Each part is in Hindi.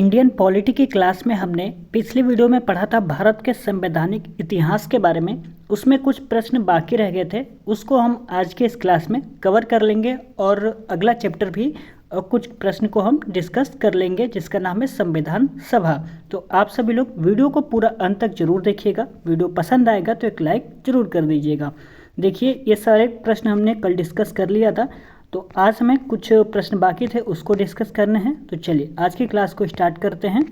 इंडियन पॉलिटी की क्लास में हमने पिछली वीडियो में पढ़ा था भारत के संवैधानिक इतिहास के बारे में। उसमें कुछ प्रश्न बाकी रह गए थे, उसको हम आज के इस क्लास में कवर कर लेंगे और अगला चैप्टर भी कुछ प्रश्न को हम डिस्कस कर लेंगे जिसका नाम है संविधान सभा। तो आप सभी लोग वीडियो को पूरा अंत तक जरूर देखिएगा। वीडियो पसंद आएगा तो एक लाइक जरूर कर दीजिएगा। देखिए, ये सारे प्रश्न हमने कल डिस्कस कर लिया था, तो आज हमें कुछ प्रश्न बाकी थे उसको डिस्कस करने हैं। तो चलिए आज की क्लास को स्टार्ट करते हैं।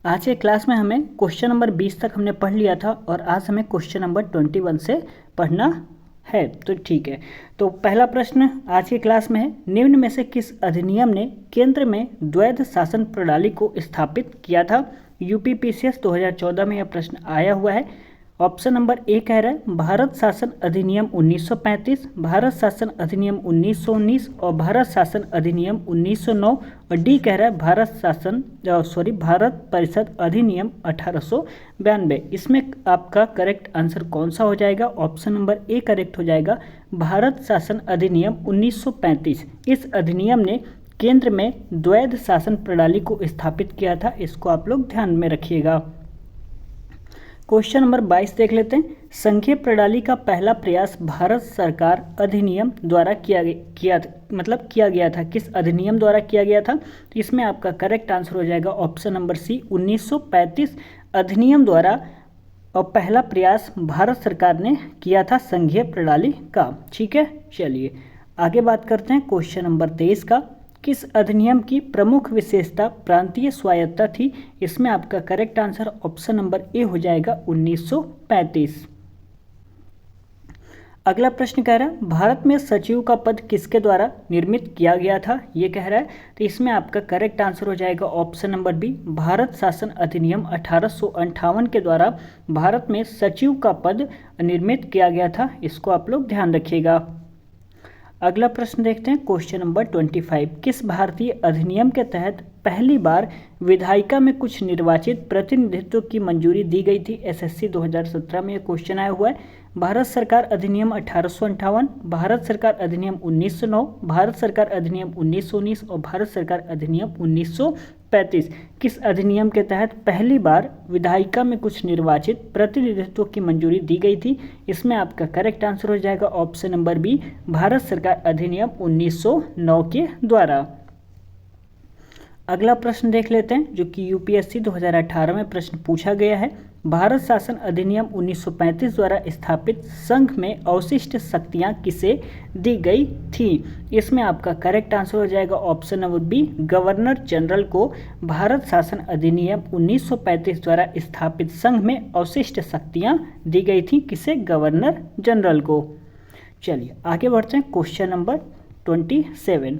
आज के क्लास में हमें क्वेश्चन नंबर 20 तक हमने पढ़ लिया था और आज हमें क्वेश्चन नंबर 21 से पढ़ना है। तो ठीक है, तो पहला प्रश्न आज की क्लास में है, निम्न में से किस अधिनियम ने केंद्र में द्वैध शासन प्रणाली को स्थापित किया था। यूपीपीसीएस 2014 में यह प्रश्न आया हुआ है। ऑप्शन नंबर ए कह रहा है भारत शासन अधिनियम 1935, भारत शासन अधिनियम 1919 और भारत शासन अधिनियम 1909। और डी कह रहा है भारत परिषद अधिनियम 1892। इसमें आपका करेक्ट आंसर कौन सा हो जाएगा? ऑप्शन नंबर ए करेक्ट हो जाएगा, भारत शासन अधिनियम 1935। इस अधिनियम ने केंद्र में द्वैध शासन प्रणाली को स्थापित किया था। इसको आप लोग ध्यान में रखिएगा। क्वेश्चन नंबर 22 देख लेते हैं। संघीय प्रणाली का पहला प्रयास भारत सरकार अधिनियम द्वारा किया गया था। किस अधिनियम द्वारा किया गया था? तो इसमें आपका करेक्ट आंसर हो जाएगा ऑप्शन नंबर सी, 1935 अधिनियम द्वारा और पहला प्रयास भारत सरकार ने किया था संघीय प्रणाली का। ठीक है, चलिए आगे बात करते हैं। क्वेश्चन नंबर 23 का, किस अधिनियम की प्रमुख विशेषता प्रांतीय स्वायत्तता थी? इसमें आपका correct answer option number A हो जाएगा, 1935। अगला प्रश्न कह रहा है भारत में सचिव का पद किसके द्वारा निर्मित किया गया था? ये कह रहा है, तो इसमें आपका करेक्ट आंसर हो जाएगा ऑप्शन नंबर बी, भारत शासन अधिनियम 1858 के द्वारा भारत में सचिव का पद निर्मित किया गया था। इसको आप लोग ध्यान रखिएगा। अगला प्रश्न देखते हैं। क्वेश्चन नंबर 25, किस भारतीय अधिनियम के तहत पहली बार विधायिका में कुछ निर्वाचित प्रतिनिधित्व की मंजूरी दी गई थी? एसएससी 2017 में यह क्वेश्चन आया हुआ है। भारत सरकार अधिनियम 1858, भारत सरकार अधिनियम 1909, भारत सरकार अधिनियम 1919 और भारत सरकार अधिनियम 1935। किस अधिनियम के तहत पहली बार विधायिका में कुछ निर्वाचित प्रतिनिधित्व की मंजूरी दी गई थी? इसमें आपका करेक्ट आंसर हो जाएगा ऑप्शन नंबर बी, भारत सरकार अधिनियम 1909 के द्वारा। अगला प्रश्न देख लेते हैं जो कि यूपीएससी 2018 में प्रश्न पूछा गया है। भारत शासन अधिनियम 1935 द्वारा स्थापित संघ में अवशिष्ट शक्तियां किसे दी गई थी? इसमें आपका करेक्ट आंसर हो जाएगा option number B, governor general को भारत शासन अधिनियम 1935 द्वारा स्थापित संघ में अवशिष्ट शक्तियां दी गई थी। किसे? गवर्नर जनरल को। चलिए आगे बढ़ते हैं। क्वेश्चन नंबर 27,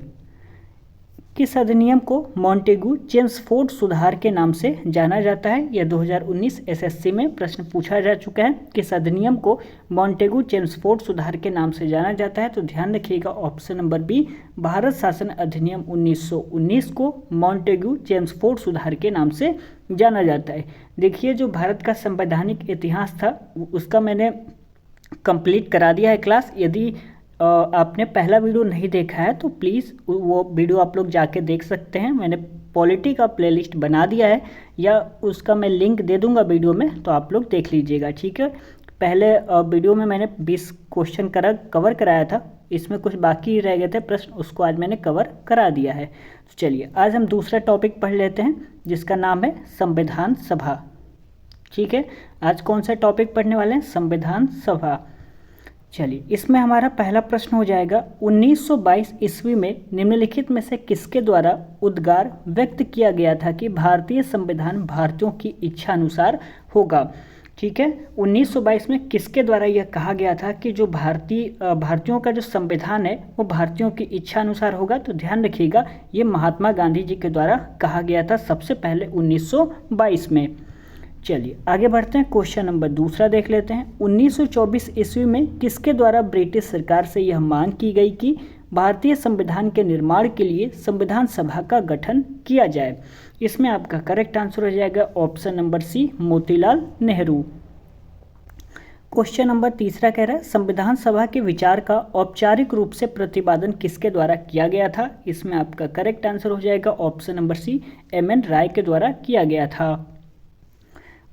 किस अधिनियम को मॉन्टेगू चेम्सफोर्ड सुधार के नाम से जाना जाता है? यह 2019 एसएससी में प्रश्न पूछा जा चुका है। किस अधिनियम को मॉन्टेगू चेम्सफोर्ड सुधार के नाम से जाना जाता है? तो ध्यान रखिएगा ऑप्शन नंबर बी, भारत शासन अधिनियम 1919 को मॉन्टेगू चेम्सफोर्ड सुधार के नाम से जाना जाता है। देखिए, जो भारत का संवैधानिक इतिहास था उसका मैंने कंप्लीट करा दिया है क्लास। यदि आपने पहला वीडियो नहीं देखा है तो प्लीज़ वो वीडियो आप लोग जाके देख सकते हैं। मैंने पॉलिटी का प्लेलिस्ट बना दिया है, या उसका मैं लिंक दे दूंगा वीडियो में, तो आप लोग देख लीजिएगा। ठीक है, पहले वीडियो में मैंने 20 क्वेश्चन कवर कराया था, इसमें कुछ बाकी रह गए थे प्रश्न, उसको आज मैंने कवर करा दिया है। तो चलिए आज हम दूसरा टॉपिक पढ़ लेते हैं जिसका नाम है संविधान सभा। ठीक है, आज कौन सा टॉपिक पढ़ने वाले हैं? संविधान सभा। चलिए, इसमें हमारा पहला प्रश्न हो जाएगा, 1922 ईस्वी में निम्नलिखित में से किसके द्वारा उद्गार व्यक्त किया गया था कि भारतीय संविधान भारतीयों की इच्छा अनुसार होगा? ठीक है, 1922 में किसके द्वारा यह कहा गया था कि जो भारतीयों का जो संविधान है वो भारतीयों की इच्छा अनुसार होगा? तो ध्यान रखिएगा, ये महात्मा गांधी जी के द्वारा कहा गया था सबसे पहले 1922 में। चलिए आगे बढ़ते हैं। क्वेश्चन नंबर दूसरा देख लेते हैं। 1924 ईस्वी में किसके द्वारा ब्रिटिश सरकार से यह मांग की गई कि भारतीय संविधान के निर्माण के लिए संविधान सभा का गठन किया जाए? इसमें आपका करेक्ट आंसर हो जाएगा option number C, Motilal Nehru. Question number तीसरा कह रहा है संविधान सभा के विचार का औपचारिक रूप से प्रतिपादन किसके द्वारा किया गया था। इसमें आपका करेक्ट आंसर हो जाएगा ऑप्शन नंबर सी, एम.एन. राय के द्वारा किया गया था।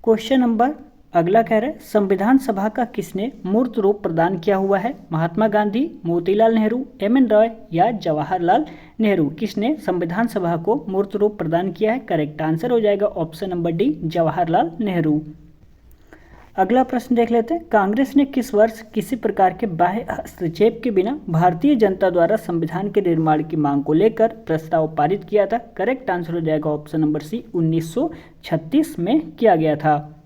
क्वेश्चन नंबर अगला कह रहा है संविधान सभा का किसने मूर्त रूप प्रदान किया हुआ है। महात्मा गांधी, मोतीलाल नेहरू, एम.एन. रॉय या जवाहरलाल नेहरू। किसने संविधान सभा को मूर्त रूप प्रदान किया है। करेक्ट आंसर हो जाएगा option number D, Jawaharlal Nehru. अगला प्रश्न देख लेते हैं कांग्रेस ने किस वर्ष किसी प्रकार के बाह्य हस्तक्षेप के बिना भारतीय जनता द्वारा संविधान के निर्माण की मांग को लेकर प्रस्ताव पारित किया था। करेक्ट आंसर हो जाएगा ऑप्शन नंबर सी, 1936 में किया गया था।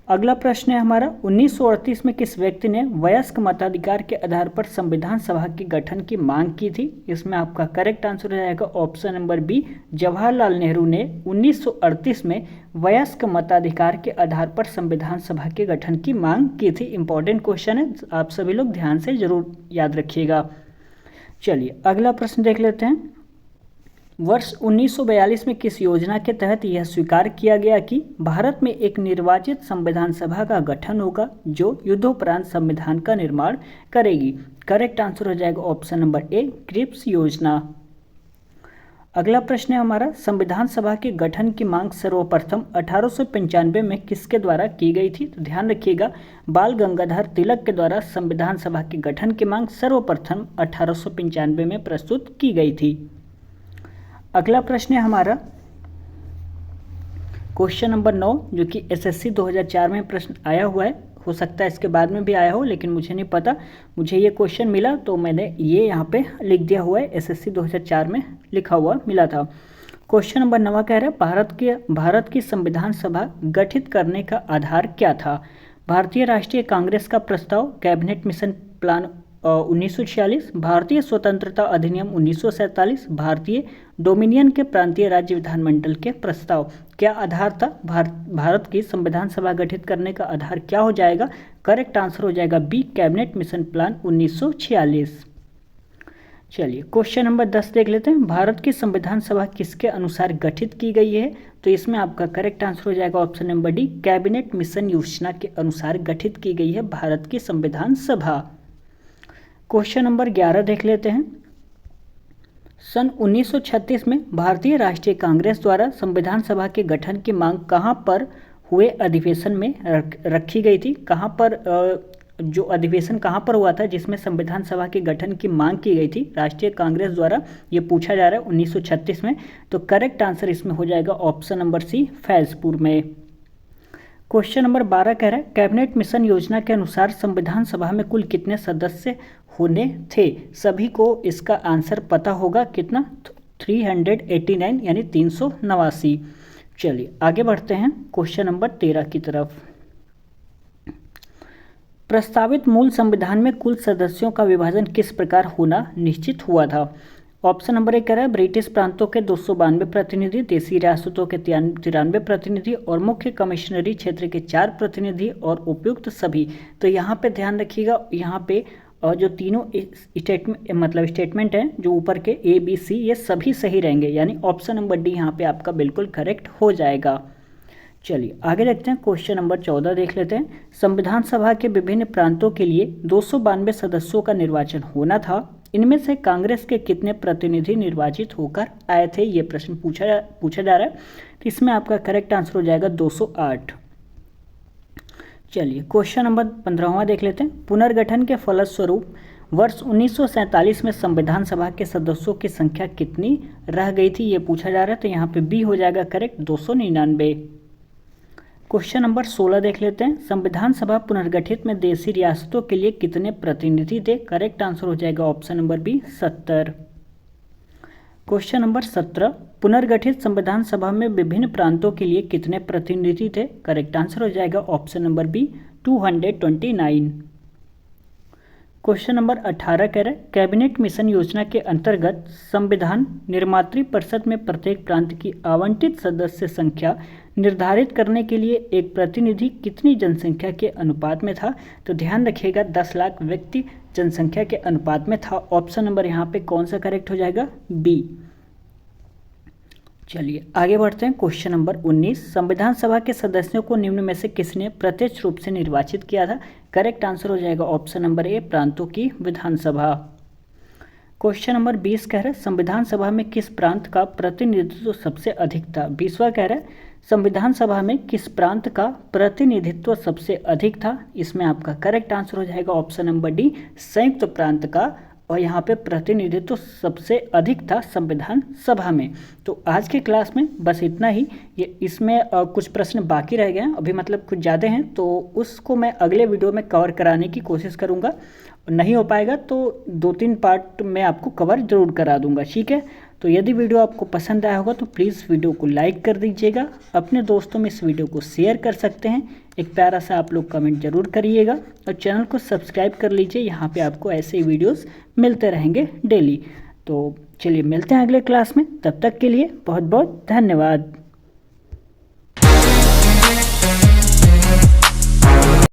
अगला प्रश्न है हमारा 1938 में किस व्यक्ति ने वयस्क मताधिकार के आधार पर संविधान सभा के गठन की मांग की थी। इसमें आपका करेक्ट आंसर हो जाएगा option number B, Jawaharlal Nehru ने 1938 में वयस्क मताधिकार के आधार पर संविधान सभा के गठन की मांग की थी। इंपॉर्टेंट क्वेश्चन है, आप सभी लोग ध्यान से जरूर याद रखिएगा। चलिए अगला प्रश्न देख लेते हैं वर्ष 1942 में किस योजना के तहत यह स्वीकार किया गया कि भारत में एक निर्वाचित संविधान सभा का गठन होगा जो युद्धोपरांत संविधान का निर्माण करेगी। करेक्ट आंसर हो जाएगा ऑप्शन नंबर ए, क्रिप्स योजना। अगला प्रश्न है हमारा संविधान सभा के गठन की मांग सर्वप्रथम 1895 में किसके द्वारा की गई थी। तो ध्यान रखिएगा बाल गंगाधर तिलक के द्वारा संविधान सभा के गठन की मांग सर्वप्रथम 1895 में प्रस्तुत की गई थी। अगला प्रश्न है हमारा क्वेश्चन नंबर 9 जो कि एसएससी 2004 में प्रश्न आया हुआ है। हो सकता है इसके बाद में भी आया हो लेकिन मुझे नहीं पता। मुझे ये क्वेश्चन मिला तो मैंने ये यहाँ पे लिख दिया हुआ है, एसएससी 2004 में लिखा हुआ मिला था। क्वेश्चन नंबर 9 कह रहा है भारत की संविधान सभा गठित करने का आधार क्या था। भारतीय राष्ट्रीय कांग्रेस का प्रस्ताव, कैबिनेट मिशन प्लान 1946, भारतीय स्वतंत्रता अधिनियम 1947, भारतीय डोमिनियन के प्रांतीय राज्य विधानमंडल के प्रस्ताव। क्या आधार था भारत की संविधान सभा गठित करने का आधार क्या हो जाएगा। करेक्ट आंसर हो जाएगा बी, कैबिनेट मिशन प्लान 1946। चलिए क्वेश्चन नंबर 10 देख लेते हैं भारत की संविधान सभा किसके अनुसार गठित की गई है। तो इसमें आपका करेक्ट आंसर हो जाएगा option number D, cabinet mission योजना के अनुसार गठित की गई है भारत की संविधान सभा। क्वेश्चन नंबर 11 देख लेते हैं सन 1936 में भारतीय राष्ट्रीय कांग्रेस द्वारा संविधान सभा के गठन की मांग कहां पर हुए अधिवेशन में रखी गई थी। कहां पर जो अधिवेशन कहां पर हुआ था जिसमें संविधान सभा के गठन की मांग की गई थी राष्ट्रीय कांग्रेस द्वारा, ये पूछा जा रहा है 1936 में। तो करेक्ट आंसर इसमें हो जाएगा ऑप्शन नंबर सी, फैजपुर में। क्वेश्चन नंबर 12 कह रहा है कैबिनेट मिशन योजना के अनुसार संविधान सभा में कुल कितने सदस्य होने थे। सभी को इसका आंसर पता होगा, कितना 389 यानी 389। चलिए आगे बढ़ते हैं क्वेश्चन नंबर 13 की तरफ। प्रस्तावित मूल संविधान में कुल सदस्यों का विभाजन किस प्रकार होना निश्चित हुआ था। ऑप्शन नंबर 1 कह रहा है ब्रिटिश प्रांतों के 292 प्रतिनिधि, देसी रियासतों के 93 प्रतिनिधि और मुख्य कमिश्नरी क्षेत्र के 4 प्रतिनिधि और उपयुक्त सभी। तो यहाँ पे ध्यान रखिएगा, यहाँ पे जो तीनों स्टेटमेंट हैं जो ऊपर के ए बी सी ये सभी सही रहेंगे, यानी ऑप्शन नंबर डी यहाँ पे आपका बिल्कुल करेक्ट हो जाएगा। चलिए आगे देखते हैं क्वेश्चन नंबर 14 देख लेते हैं संविधान सभा के विभिन्न प्रांतों के लिए 292 सदस्यों का निर्वाचन होना था। इनमें से कांग्रेस के कितने प्रतिनिधि निर्वाचित होकर आए थे, ये प्रश्न पूछा जा रहा है। तो इसमें आपका करेक्ट आंसर हो जाएगा 208। चलिए क्वेश्चन नंबर 15वां देख लेते हैं पुनर्गठन के फलस्वरूप वर्ष 1947 में संविधान सभा के सदस्यों की संख्या कितनी रह गई थी, ये पूछा जा रहा है। तो यहाँ पे बी हो जाएगा करेक्ट, 299। क्वेश्चन नंबर 16 देख लेते हैं संविधान सभा पुनर्गठित में देशी रियासतों के लिए कितने प्रतिनिधि थे। करेक्ट आंसर हो जाएगा option number B, 70। Question number 17 पुनर्गठित संविधान सभा में विभिन्न प्रांतों के लिए कितने प्रतिनिधि थे। करेक्ट आंसर हो जाएगा option number B, 229। Question number 18 कह रहा है कैबिनेट मिशन योजना के अंतर्गत संविधान निर्मात्री परिषद में प्रत्येक प्रांत की आवंटित सदस्य संख्या निर्धारित करने के लिए एक प्रतिनिधि कितनी जनसंख्या के अनुपात में था। तो ध्यान रखिएगा 10 लाख व्यक्ति जनसंख्या के अनुपात में था। ऑप्शन नंबर यहाँ पे कौन सा करेक्ट हो जाएगा, बी। चलिए आगे बढ़ते हैं। क्वेश्चन नंबर 19, संविधान सभा के सदस्यों को निम्न में से किसने प्रत्यक्ष रूप से निर्वाचित किया था? करेक्ट आंसर हो जाएगा ऑप्शन नंबर ए, प्रांतों की विधानसभा। क्वेश्चन नंबर 20 कह रहा है संविधान सभा में किस प्रांत का प्रतिनिधित्व सबसे अधिक था? 20वां कह रहा है संविधान सभा में किस प्रांत का प्रतिनिधित्व सबसे अधिक था? इसमें आपका करेक्ट आंसर हो जाएगा ऑप्शन नंबर डी, संयुक्त प्रांत का, और यहाँ पे प्रतिनिधित्व सबसे अधिक था संविधान सभा में। तो आज के क्लास में बस इतना ही। ये इसमें कुछ प्रश्न बाकी रह गए हैं अभी, मतलब कुछ ज़्यादा हैं, तो उसको मैं अगले वीडियो में कवर कराने की कोशिश करूँगा। नहीं हो पाएगा तो 2-3 पार्ट में आपको कवर जरूर करा दूंगा, ठीक है। तो यदि वीडियो आपको पसंद आया होगा तो प्लीज़ वीडियो को लाइक कर दीजिएगा, अपने दोस्तों में इस वीडियो को शेयर कर सकते हैं, एक प्यारा सा आप लोग कमेंट जरूर करिएगा और चैनल को सब्सक्राइब कर लीजिए। यहाँ पे आपको ऐसे ही वीडियोस मिलते रहेंगे डेली। तो चलिए मिलते हैं अगले क्लास में, तब तक के लिए बहुत बहुत धन्यवाद।